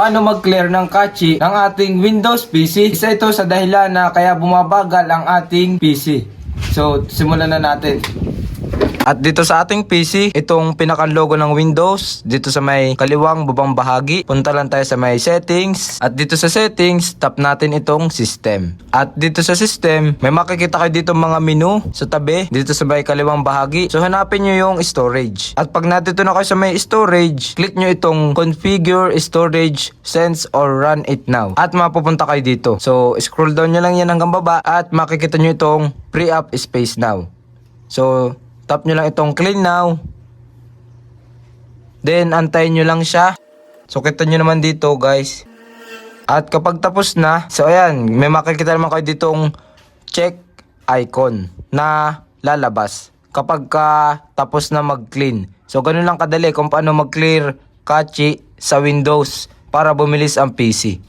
Paano mag-clear ng cache ng ating Windows PC? Isa ito sa dahilan na kaya bumabagal ang ating PC. So, simulan na natin. At dito sa ating PC, itong pinakang logo ng Windows, dito sa may kaliwang babang bahagi, punta lang tayo sa may settings. At dito sa settings, tap natin itong system. At dito sa system, may makikita kayo dito mga menu sa tabi, dito sa may kaliwang bahagi. So hanapin nyo yung storage. At pag nandito na kayo sa may storage, click nyo itong configure storage, sense or run it now. At mapupunta kayo dito. So scroll down nyo lang yan hanggang baba at makikita nyo itong free up space now. So tap nyo lang itong clean now. Then, antayin nyo lang siya. So, kita nyo naman dito, guys. At kapag tapos na, so ayan, may makikita naman kayo ditong check icon na lalabas kapag tapos na mag-clean. So, ganun lang kadali kung paano mag-clear cache sa Windows para bumilis ang PC.